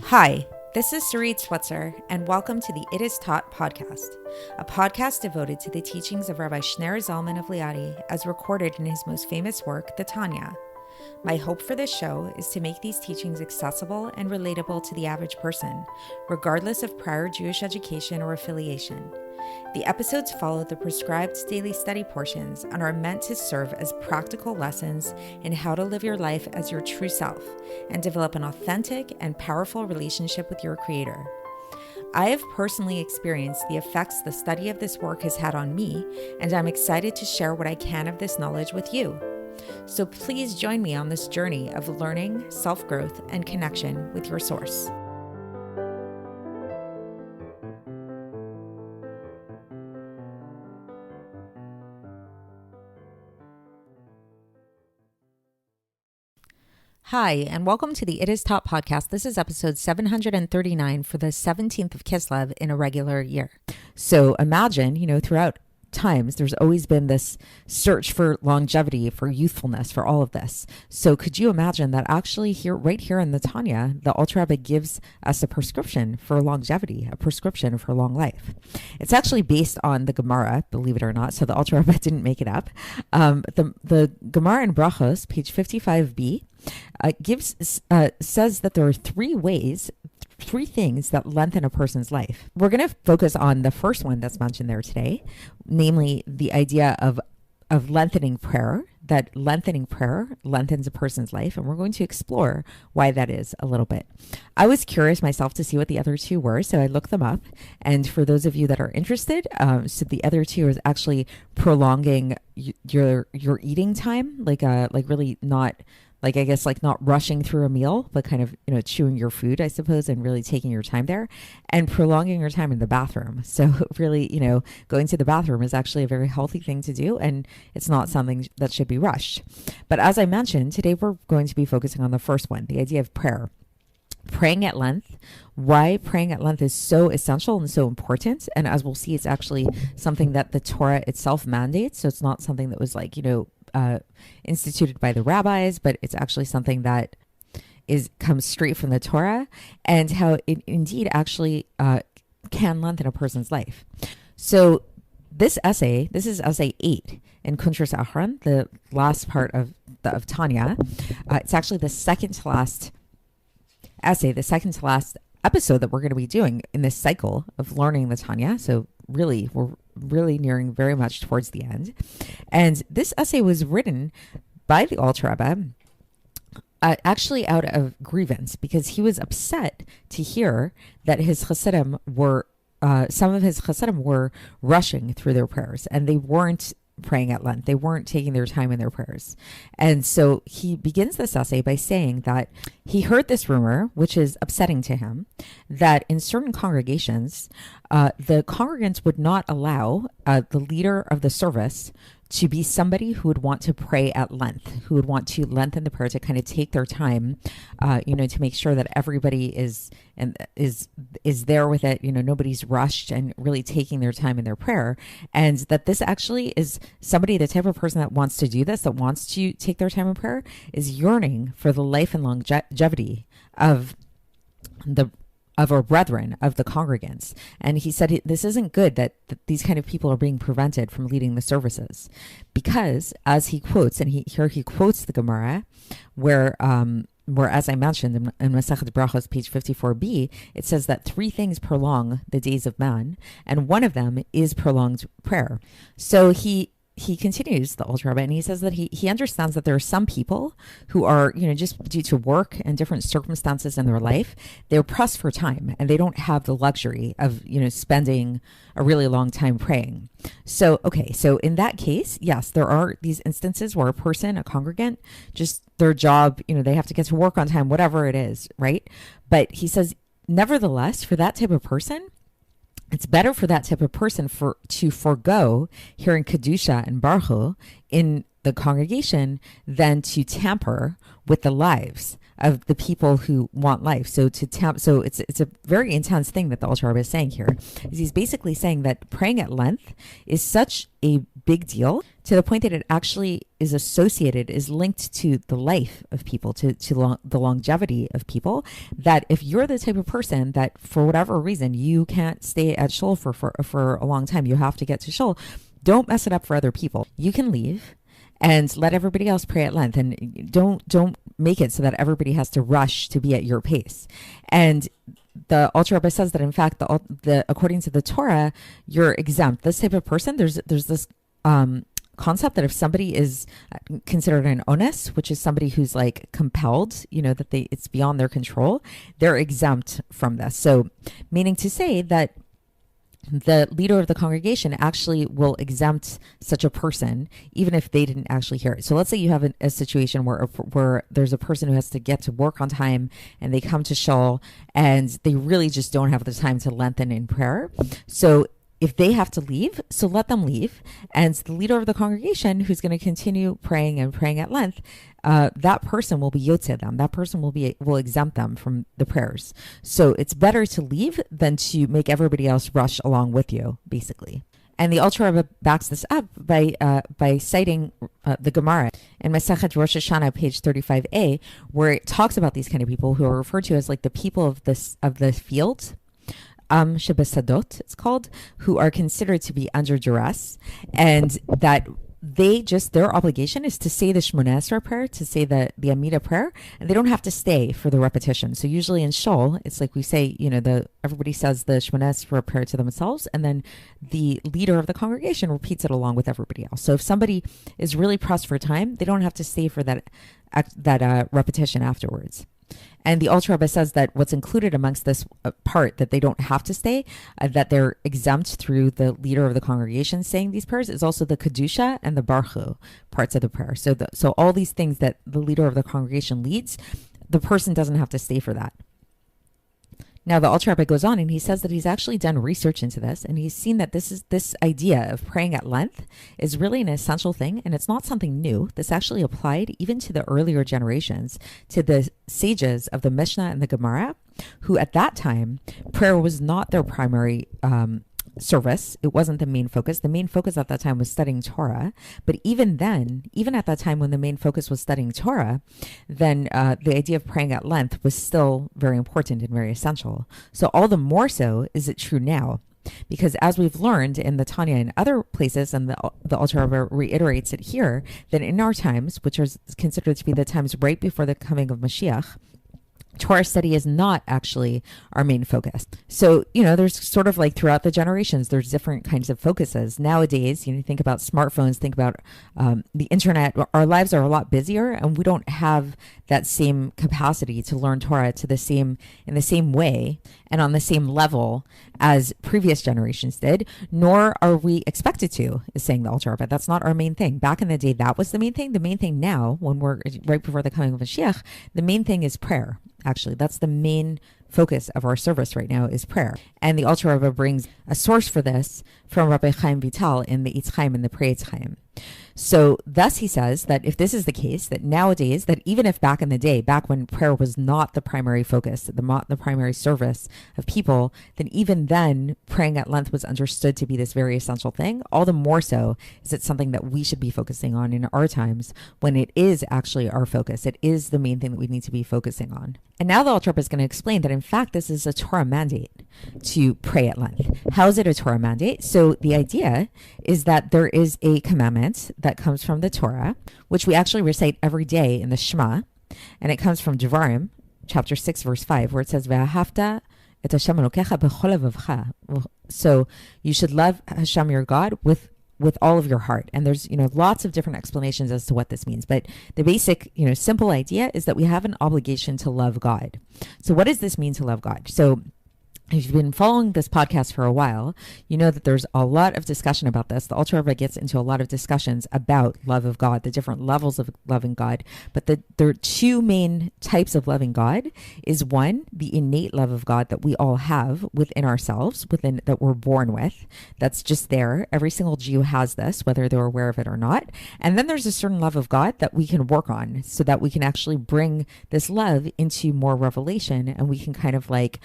Hi, this is Sarit Switzer, and welcome to the It Is Taught podcast, a podcast devoted to the teachings of Rabbi Shneur Zalman of Liadi as recorded in his most famous work, the Tanya. My hope for this show is to make these teachings accessible and relatable to the average person, regardless of prior Jewish education or affiliation. The episodes follow the prescribed daily study portions and are meant to serve as practical lessons in how to live your life as your true self and develop an authentic and powerful relationship with your Creator. I have personally experienced the effects the study of this work has had on me, and I'm excited to share what I can of this knowledge with you. So please join me on this journey of learning, self-growth, and connection with your source. Hi, and welcome to the It Is Taught podcast. This is episode 739 for the 17th of Kislev in a regular year. So imagine, throughout times, there's always been this search for longevity, for youthfulness, for all of this. So could you imagine that actually right here in the Tanya, the Alter Rebbe gives us a prescription for longevity, a prescription for long life. It's actually based on the Gemara, believe it or not. So the Alter Rebbe didn't make it up. The Gemara in Brachos, page 55b, says that there are three things that lengthen a person's life. We're going to focus on the first one that's mentioned there today, namely the idea of lengthening prayer, that lengthening prayer lengthens a person's life, and we're going to explore why that is a little bit. I was curious myself to see what the other two were, so I looked them up, and for those of you that are interested, so the other two is actually prolonging your eating time, like really not not rushing through a meal, but kind of, chewing your food, I suppose, and really taking your time there, and prolonging your time in the bathroom. So really, going to the bathroom is actually a very healthy thing to do, and it's not something that should be rushed. But as I mentioned, today we're going to be focusing on the first one, the idea of prayer. Praying at length, why praying at length is so essential and so important. And as we'll see, it's actually something that the Torah itself mandates. So it's not something that was instituted by the rabbis, but it's actually something that comes straight from the Torah, and how it indeed actually can lengthen a person's life. So this is essay 8 in Kuntres Acharon, the last part of Tanya. It's actually the second to last essay, the second to last episode that we're going to be doing in this cycle of learning the Tanya. So really, we're really nearing very much towards the end. And this essay was written by the Alter Rebbe actually out of grievance, because he was upset to hear that his Hasidim were, some of his Hasidim were rushing through their prayers, and they weren't praying at length. They weren't taking their time in their prayers. And so he begins this essay by saying that he heard this rumor, which is upsetting to him, that in certain congregations, the congregants would not allow the leader of the service to be somebody who would want to pray at length, who would want to lengthen the prayer, to kind of take their time, to make sure that everybody is there with it. Nobody's rushed and really taking their time in their prayer. And that this actually is somebody, the type of person that wants to do this, that wants to take their time in prayer, is yearning for the life and longevity of our brethren, of the congregants. And he said this isn't good, that these kind of people are being prevented from leading the services, because as he quotes, and he quotes the Gemara, where as I mentioned in Masechet Brachos, page 54b, it says that three things prolong the days of man, and one of them is prolonged prayer. So he continues, the Alter Rebbe, and he says that he understands that there are some people who are, just due to work and different circumstances in their life, they're pressed for time, and they don't have the luxury of, spending a really long time praying. So in that case, yes, there are these instances where a congregant, just their job, they have to get to work on time, whatever it is, right? But he says, nevertheless, for that type of person, it's better for that type of person to forego hearing Kedusha and Baruch in the congregation than to tamper with the lives of the people who want life. So it's a very intense thing that the Alter Rebbe is saying here. Is he's basically saying that praying at length is such a big deal to the point that it actually is linked to the life of people, to the longevity of people. That if you're the type of person that for whatever reason you can't stay at shul for a long time, you have to get to shul, don't mess it up for other people. You can leave and let everybody else pray at length, and don't make it so that everybody has to rush to be at your pace. And the Alter Rebbe says that in fact, according to the Torah, you're exempt. This type of person, there's this concept that if somebody is considered an ones, which is somebody who's like compelled, that it's beyond their control, they're exempt from this. So, meaning to say that the leader of the congregation actually will exempt such a person, even if they didn't actually hear it. So let's say you have a situation where there's a person who has to get to work on time and they come to shul and they really just don't have the time to lengthen in prayer. So if they have to leave, so let them leave. And the leader of the congregation who's going to continue praying at length, that person will be yotze them. That person will exempt them from the prayers. So it's better to leave than to make everybody else rush along with you, basically. And the Alter Rebbe backs this up by citing the Gemara in Masechet Rosh Hashanah, page 35a, where it talks about these kind of people who are referred to as like the people of the field. Shebesadot, it's called, who are considered to be under duress, and that their obligation is to say the Shmoneh Esrei prayer, to say the Amida prayer, and they don't have to stay for the repetition. So usually in shul, it's like we say, everybody says the Shmoneh Esrei prayer to themselves, and then the leader of the congregation repeats it along with everybody else. So if somebody is really pressed for time, they don't have to stay for that repetition afterwards. And the Alter Rebbe says that what's included amongst this part, that they don't have to stay, that they're exempt through the leader of the congregation saying these prayers, is also the Kedusha and the Baruch parts of the prayer. So all these things that the leader of the congregation leads, the person doesn't have to stay for that. Now, the Alter Rebbe goes on and he says that he's actually done research into this, and he's seen that this idea of praying at length is really an essential thing, and it's not something new. This actually applied even to the earlier generations, to the sages of the Mishnah and the Gemara, who at that time, prayer was not their primary service. It wasn't the main focus. The main focus at that time was studying Torah. But even then, even at that time when the main focus was studying Torah, then the idea of praying at length was still very important and very essential. So all the more so is it true now. Because as we've learned in the Tanya and other places, and the Alter Rebbe reiterates it here, that in our times, which are considered to be the times right before the coming of Mashiach, Torah study is not actually our main focus. So, there's sort of like throughout the generations, there's different kinds of focuses. Nowadays, think about smartphones, think about the internet. Our lives are a lot busier, and we don't have that same capacity to learn Torah in the same way and on the same level as previous generations did, nor are we expected to, is saying the Alter Rebbe. That's not our main thing. Back in the day, that was the main thing. The main thing now, when we're right before the coming of Mashiach, the main thing is prayer. Actually, that's the main focus of our service right now, is prayer. And the Alter Rebbe brings a source for this from Rabbi Chaim Vital in the Eitz Chaim and the Pre Eitz Chaim. So thus he says that if this is the case, that nowadays, that even if back in the day, back when prayer was not the primary focus, the primary service of people, then even then praying at length was understood to be this very essential thing. All the more so is it something that we should be focusing on in our times, when it is actually our focus. It is the main thing that we need to be focusing on. And now the Alter Rebbe is going to explain that in fact this is a Torah mandate to pray at length. How is it a Torah mandate? So the idea is that there is a commandment that comes from the Torah, which we actually recite every day in the Shema, and it comes from Devarim, chapter 6, verse 5, where it says, "Ve'ahavta et Hashem Elokecha b'chol levavcha." So you should love Hashem your God with all of your heart. And there's, lots of different explanations as to what this means. But the basic, simple idea is that we have an obligation to love God. So what does this mean to love God? So if you've been following this podcast for a while, you know that there's a lot of discussion about this. The Alter Rebbe gets into a lot of discussions about love of God, the different levels of loving God. But there are two main types of loving God. Is one, the innate love of God that we all have within ourselves, that we're born with. That's just there. Every single Jew has this, whether they're aware of it or not. And then there's a certain love of God that we can work on, so that we can actually bring this love into more revelation, and we can kind of like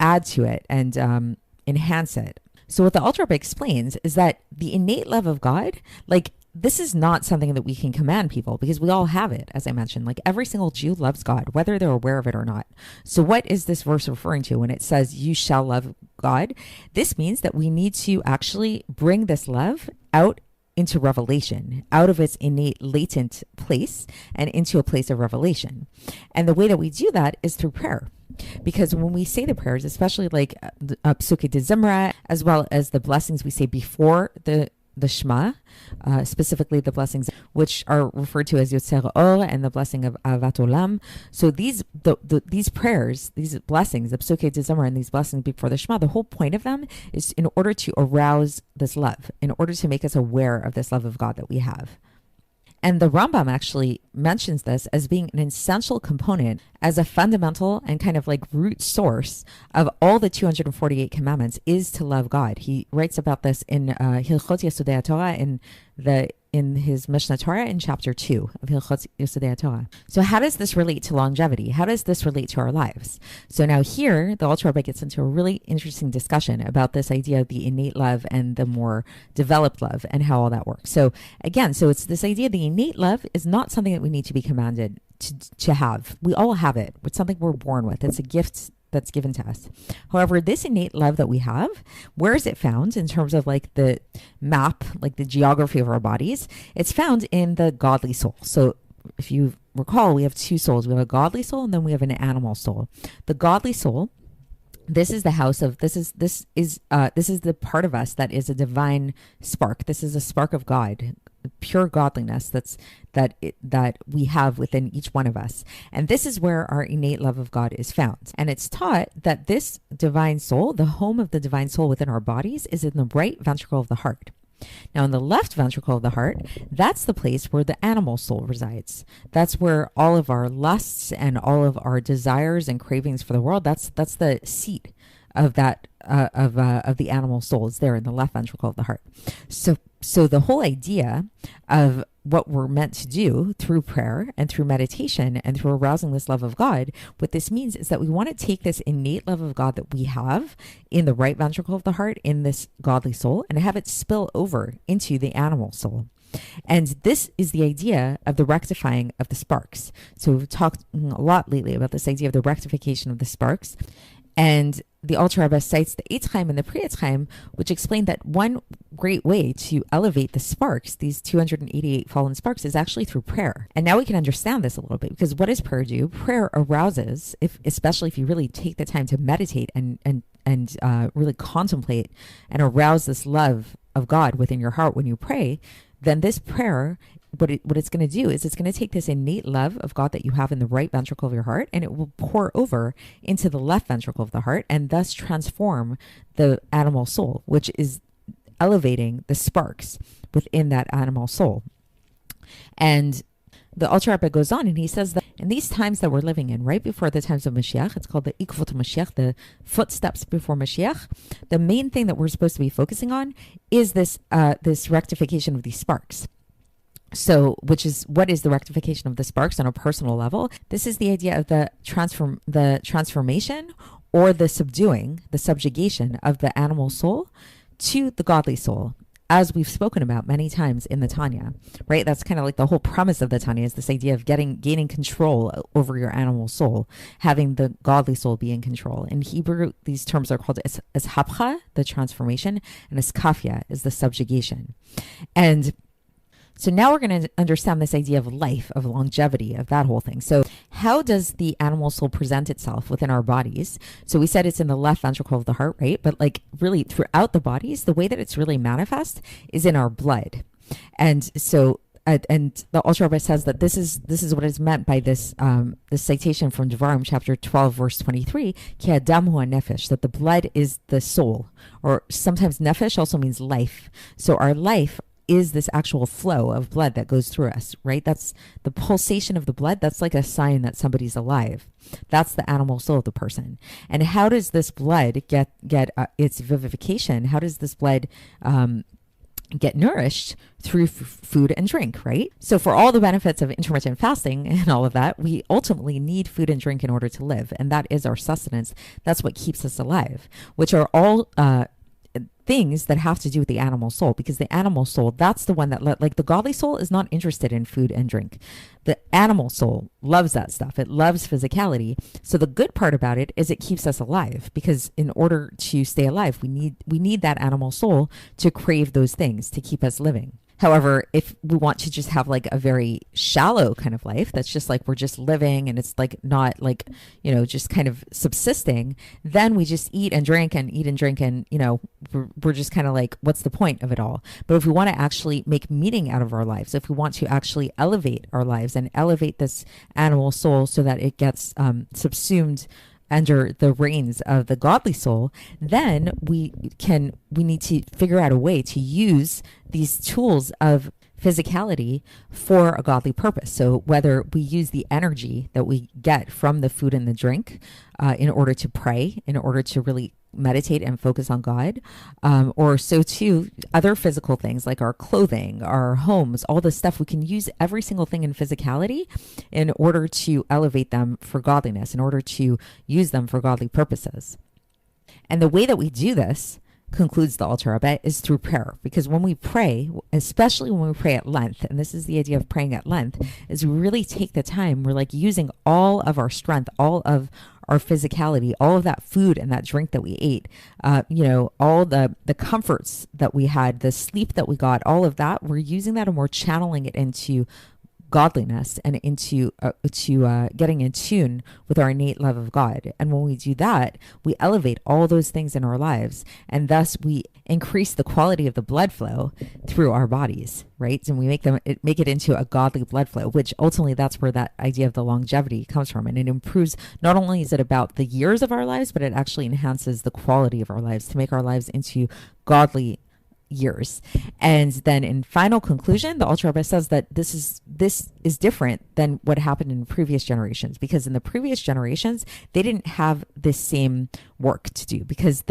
add to it and enhance it. So what the Alter Rebbe explains is that the innate love of God, like this is not something that we can command people because we all have it, as I mentioned. Like every single Jew loves God, whether they're aware of it or not. So what is this verse referring to when it says you shall love God? This means that we need to actually bring this love out into revelation, out of its innate latent place and into a place of revelation. And the way that we do that is through prayer. Because when we say the prayers, especially like Psuke de Zimra, as well as the blessings we say before the Shema, specifically the blessings which are referred to as Yotzer Or and the blessing of Avat Olam. So these prayers, these blessings, the Psuke de Zimra and these blessings before the Shema, the whole point of them is in order to arouse this love, in order to make us aware of this love of God that we have. And the Rambam actually mentions this as being an essential component, as a fundamental and kind of like root source of all the 248 commandments is to love God. He writes about this in Hilchot Yesodei Torah in his Mishnah Torah in chapter 2 of Hilchot Yesodei Torah. So how does this relate to longevity? How does this relate to our lives? So now here, the Alter Rebbe gets into a really interesting discussion about this idea of the innate love and the more developed love and how all that works. So again, it's this idea the innate love is not something that we need to be commanded to have. We all have it. It's something we're born with. It's a gift that's given to us. However, this innate love that we have, where is it found in terms of like the map, like the geography of our bodies? It's found in the godly soul. So if you recall, we have two souls. We have a godly soul and then we have an animal soul. The godly soul, this is the house of, this is the part of us that is a divine spark. This is a spark of God, pure godliness that we have within each one of us. And this is where our innate love of God is found. And it's taught that this divine soul, the home of the divine soul within our bodies, is in the right ventricle of the heart. Now, in the left ventricle of the heart, that's the place where the animal soul resides. That's where all of our lusts and all of our desires and cravings for the world, that's the seat of that of the animal soul is there in the left ventricle of the heart. So the whole idea of what we're meant to do through prayer and through meditation and through arousing this love of God, what this means is that we want to take this innate love of God that we have in the right ventricle of the heart, in this godly soul, and have it spill over into the animal soul. And this is the idea of the rectifying of the sparks. So we've talked a lot lately about this idea of the rectification of the sparks. And the Alter Rebbe cites the Eitz Chaim and the Pri Eitz Chaim, which explain that one great way to elevate the sparks, these 288 fallen sparks, is actually through prayer. And now we can understand this a little bit, because what does prayer do? Prayer arouses, especially if you really take the time to meditate and really contemplate and arouse this love of God within your heart when you pray, then this prayer, what it's going to do is it's going to take this innate love of God that you have in the right ventricle of your heart, and it will pour over into the left ventricle of the heart and thus transform the animal soul, which is elevating the sparks within that animal soul. And the Alter Rebbe goes on and he says that in these times that we're living in, right before the times of Mashiach, it's called the Ikvot Mashiach, the footsteps before Mashiach. The main thing that we're supposed to be focusing on is this rectification of these sparks. So, what is the rectification of the sparks on a personal level? This is the idea of the transformation or the subjugation of the animal soul to the godly soul, as we've spoken about many times in the Tanya, right? That's kind of like the whole premise of the Tanya, is this idea of gaining control over your animal soul, having the godly soul be in control. In Hebrew, these terms are called eshapcha, the transformation, and eskafia is the subjugation. And so now we're going to understand this idea of life, of longevity, of that whole thing. So how does the animal soul present itself within our bodies? So we said it's in the left ventricle of the heart, right? But like really throughout the bodies, the way that it's really manifest is in our blood. And so and the Alter Rebbe says that this is what is meant by this citation from Devarim chapter 12 verse 23, ki adam hu nefesh, that the blood is the soul, or sometimes nefesh also means life. So our life is this actual flow of blood that goes through us, right? That's the pulsation of the blood. That's like a sign that somebody's alive. That's the animal soul of the person. And how does this blood get its vivification? How does this blood get nourished? Through food and drink, right? So for all the benefits of intermittent fasting and all of that, we ultimately need food and drink in order to live. And that is our sustenance. That's what keeps us alive, which are all things that have to do with the animal soul, because the animal soul, that's the one that like the godly soul is not interested in food and drink. The animal soul loves that stuff. It loves physicality. So the good part about it is it keeps us alive, because in order to stay alive, we need that animal soul to crave those things to keep us living. However, if we want to just have like a very shallow kind of life, that's just like we're just living and it's like not like, just kind of subsisting, then we just eat and drink and we're just kind of like, what's the point of it all? But if we want to actually make meaning out of our lives, if we want to actually elevate our lives and elevate this animal soul so that it gets subsumed under the reins of the godly soul, then we need to figure out a way to use these tools of physicality for a godly purpose. So whether we use the energy that we get from the food and the drink in order to pray, in order to really meditate and focus on God, or so too other physical things like our clothing, our homes, all this stuff, we can use every single thing in physicality in order to elevate them for godliness, in order to use them for godly purposes. And the way that we do this, concludes the Torah, is through prayer. Because when we pray, especially when we pray at length, and this is the idea of praying at length, is we really take the time, we're like using all of our strength, all of our physicality, all of that food and that drink that we ate, all the comforts that we had, the sleep that we got, all of that, we're using that and we're channeling it into godliness and into getting in tune with our innate love of God. And when we do that, we elevate all those things in our lives, and thus we increase the quality of the blood flow through our bodies, right? And we make it into a godly blood flow, which ultimately that's where that idea of the longevity comes from. And it improves, not only is it about the years of our lives, but it actually enhances the quality of our lives to make our lives into godly years. And then in final conclusion, the Alter says that this is different than what happened in previous generations, because in the previous generations, they didn't have this same work to do, because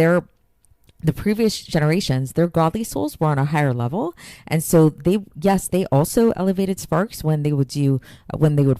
the previous generations, their godly souls were on a higher level. And so they also elevated sparks when they would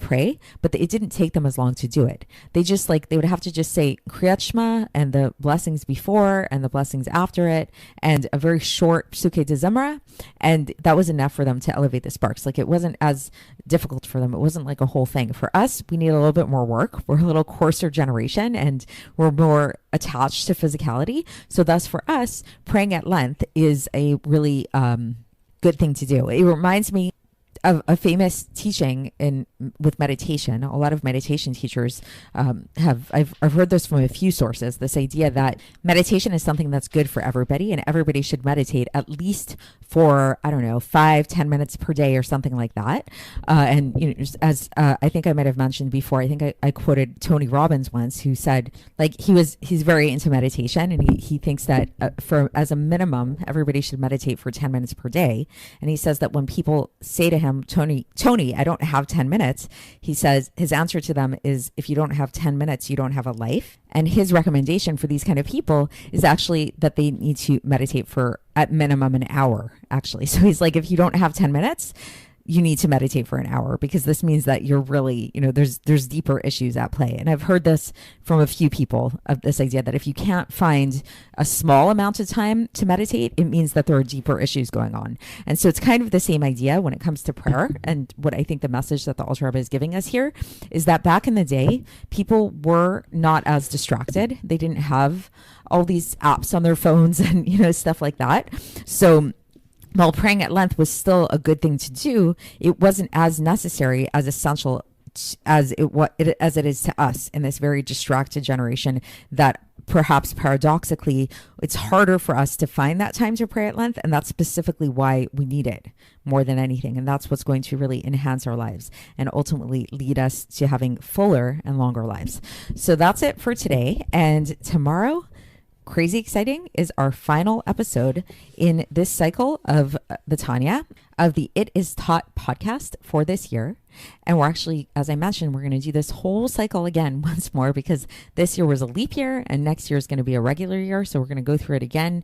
pray, but it didn't take them as long to do it. They would have to just say Kriyat Shema and the blessings before and the blessings after it, and a very short Psukei de Zemra. And that was enough for them to elevate the sparks. Like, it wasn't as difficult for them. It wasn't like a whole thing. For us, we need a little bit more work. We're a little coarser generation and we're more attached to physicality. So thus for us, praying at length is a really good thing to do. It reminds me of a famous teaching with meditation. A lot of meditation teachers I've heard this from a few sources, this idea that meditation is something that's good for everybody, and everybody should meditate at least for, 5-10 minutes per day or something like that. As I think I might have mentioned before, I think I quoted Tony Robbins once, who said, like, he's very into meditation, and he thinks that as a minimum, everybody should meditate for 10 minutes per day. And he says that when people say to him, Tony, I don't have 10 minutes. He says his answer to them is, if you don't have 10 minutes, you don't have a life. And his recommendation for these kind of people is actually that they need to meditate for at minimum an hour, actually. So he's like, if you don't have 10 minutes, you need to meditate for an hour, because this means that you're really, there's deeper issues at play. And I've heard this from a few people, of this idea that if you can't find a small amount of time to meditate, it means that there are deeper issues going on. And so it's kind of the same idea when it comes to prayer. And what I think the message that the Alter Rebbe is giving us here is that back in the day, people were not as distracted. They didn't have all these apps on their phones and, stuff like that. So while praying at length was still a good thing to do, it wasn't as necessary, as essential as it is to us in this very distracted generation, that perhaps paradoxically, it's harder for us to find that time to pray at length. And that's specifically why we need it more than anything. And that's what's going to really enhance our lives and ultimately lead us to having fuller and longer lives. So that's it for today. And tomorrow, crazy exciting, is our final episode in this cycle of the Tanya, of the It Is Taught podcast for this year. And we're actually, as I mentioned, we're going to do this whole cycle again once more, because this year was a leap year and next year is going to be a regular year. So we're going to go through it again.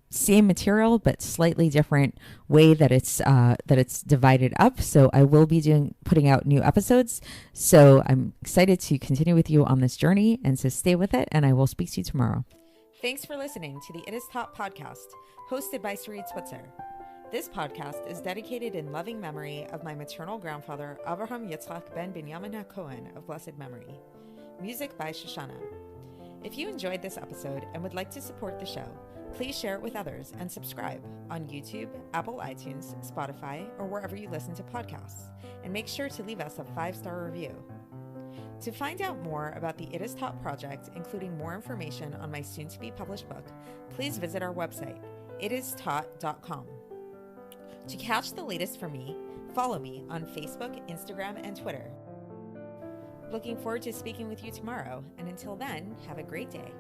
Same material, but slightly different way that it's divided up. So I will be putting out new episodes. So I'm excited to continue with you on this journey. And so stay with it, and I will speak to you tomorrow. Thanks for listening to the It Is Taught podcast, hosted by Sarit Switzer. This podcast is dedicated in loving memory of my maternal grandfather, Avraham Yitzchak ben Binyamin HaKohen of blessed memory. Music by Shoshana. If you enjoyed this episode and would like to support the show, please share it with others and subscribe on YouTube, Apple iTunes, Spotify, or wherever you listen to podcasts. And make sure to leave us a 5-star review. To find out more about the It Is Taught project, including more information on my soon-to-be published book, please visit our website, itistaught.com. To catch the latest from me, follow me on Facebook, Instagram, and Twitter. Looking forward to speaking with you tomorrow, and until then, have a great day.